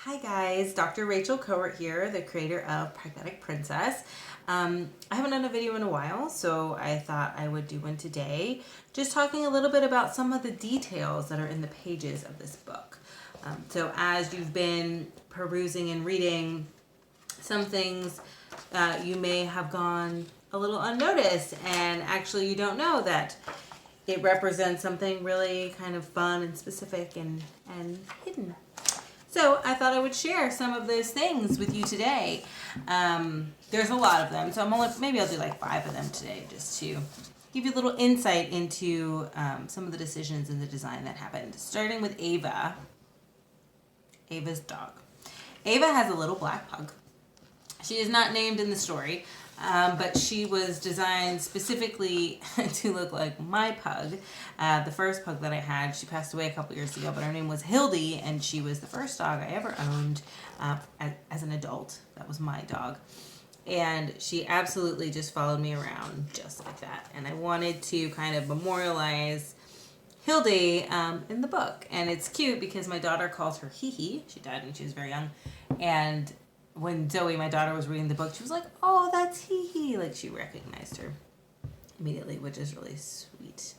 Hi guys, Dr. Rachel Cowart here, the creator of Pragmatic Princess. I haven't done a video in a while, so I thought I would do one today, just talking a little bit about some of the details that are in the pages of this book. So as you've been perusing and reading, some things you may have gone a little unnoticed, and actually you don't know that it represents something really kind of fun and specific and hidden. So I thought I would share some of those things with you today. There's a lot of them, so maybe I'll do like 5 of them today, just to give you a little insight into some of the decisions in the design that happened. Starting with Avas Dog. Ava has a little black pug. She is not named in the story, but she was designed specifically to look like my pug. The first pug that I had, she passed away a couple years ago, but her name was Hildy, and she was the first dog I ever owned as an adult. That was my dog. And she absolutely just followed me around just like that. And I wanted to kind of memorialize Hildy in the book. And it's cute because my daughter calls her Hee. She died when she was very young. And when Zoe, my daughter, was reading the book, she was like, "Oh, that's Hee." Like, she recognized her immediately, which is really sweet.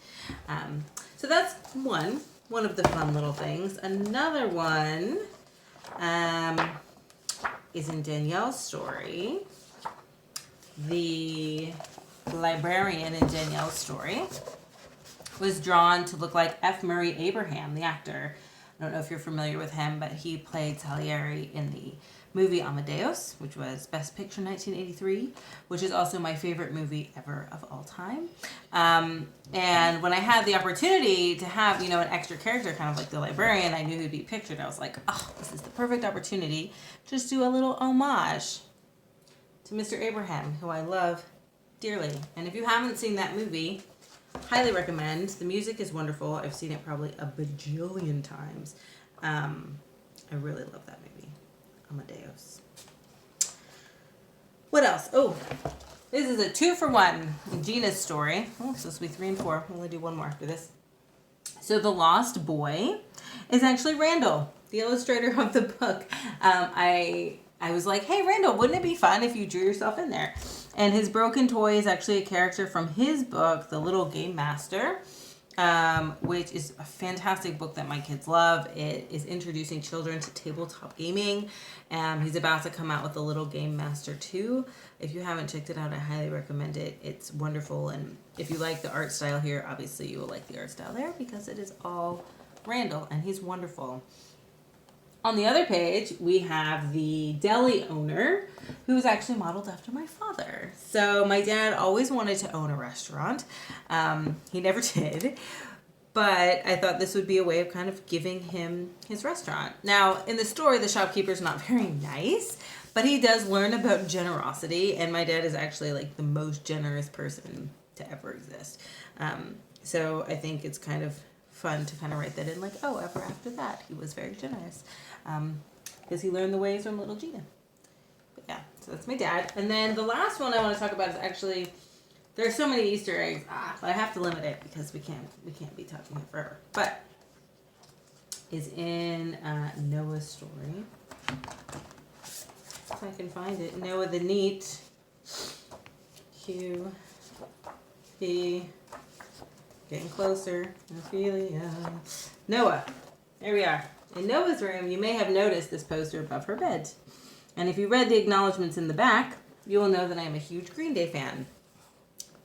So that's one of the fun little things. Another one is in Danielle's story. The librarian in Danielle's story was drawn to look like F. Murray Abraham, the actor. I don't know if you're familiar with him, but he played Salieri in the movie Amadeus, which was Best Picture 1983, which is also my favorite movie ever of all time. And when I had the opportunity to have, an extra character, kind of like the librarian, I knew who'd be pictured. I was like, oh, this is the perfect opportunity. Just do a little homage to Mr. Abraham, who I love dearly. And if you haven't seen that movie, highly recommend. The music is wonderful. I've seen it probably a bajillion times. I really love that movie. Amadeus. What else? Oh, this is a 2-for-1 in Gina's story. Oh, it's supposed to be 3 and 4. I'll only do one more after this. So the lost boy is actually Randall, the illustrator of the book. I was like, hey, Randall, wouldn't it be fun if you drew yourself in there? And his broken toy is actually a character from his book, The Little Game Master, which is a fantastic book that my kids love. It is introducing children to tabletop gaming. He's about to come out with The Little Game Master 2. If you haven't checked it out, I highly recommend it. It's wonderful. And if you like the art style here, obviously you will like the art style there because it is all Randall, and he's wonderful. On the other page, we have the deli owner, who is actually modeled after my father. So my dad always wanted to own a restaurant. He never did. But I thought this would be a way of kind of giving him his restaurant. Now, in the story, the shopkeeper's not very nice, but he does learn about generosity. And my dad is actually like the most generous person to ever exist. So I think it's kind of fun to kind of write that in, like, oh, ever after that, he was very generous. Because he learned the ways from little Gina. But yeah, so that's my dad. And then the last one I want to talk about is actually, there's so many Easter eggs. But I have to limit it because we can't be talking here forever. But is in Noah's story. If I can find it. Noah the Neat. Q. P. Getting closer. Ophelia. Noah. There we are. In Noah's room, you may have noticed this poster above her bed. And if you read the acknowledgments in the back, you will know that I am a huge Green Day fan.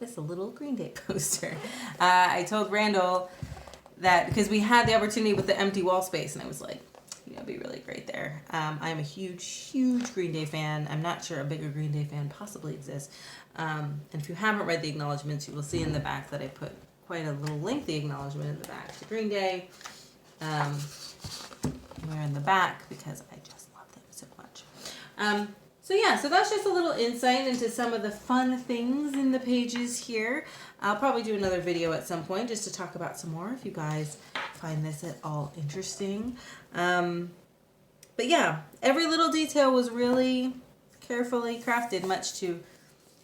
It's a little Green Day poster. I told Randall that because we had the opportunity with the empty wall space, and I was like, it'd be really great there. I am a huge Green Day fan. I'm not sure a bigger Green Day fan possibly exists. And if you haven't read the acknowledgments, you will see in the back that I put quite a little lengthy acknowledgement in the back to Green Day. We're in the back because I just love them so much. So that's just a little insight into some of the fun things in the pages here. I'll probably do another video at some point just to talk about some more if you guys find this at all interesting. But yeah, every little detail was really carefully crafted, much to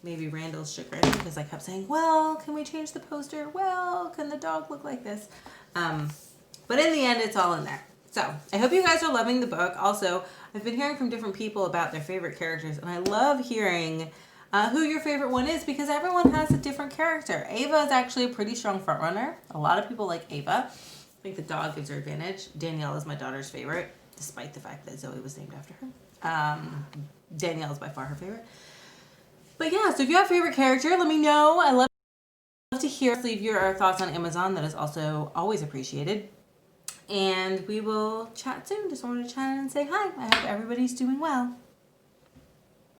maybe Randall's chagrin, because I kept saying, well, can we change the poster? Well, can the dog look like this? But in the end, it's all in there. So I hope you guys are loving the book. Also, I've been hearing from different people about their favorite characters, and I love hearing who your favorite one is because everyone has a different character. Ava is actually a pretty strong front runner. A lot of people like Ava. I think the dog gives her advantage. Danielle is my daughter's favorite, despite the fact that Zoe was named after her. Danielle is by far her favorite. But yeah, so if you have a favorite character, let me know. I love to hear. Leave your thoughts on Amazon. That is also always appreciated. And we will chat soon. Just wanted to chat and say hi. I hope everybody's doing well.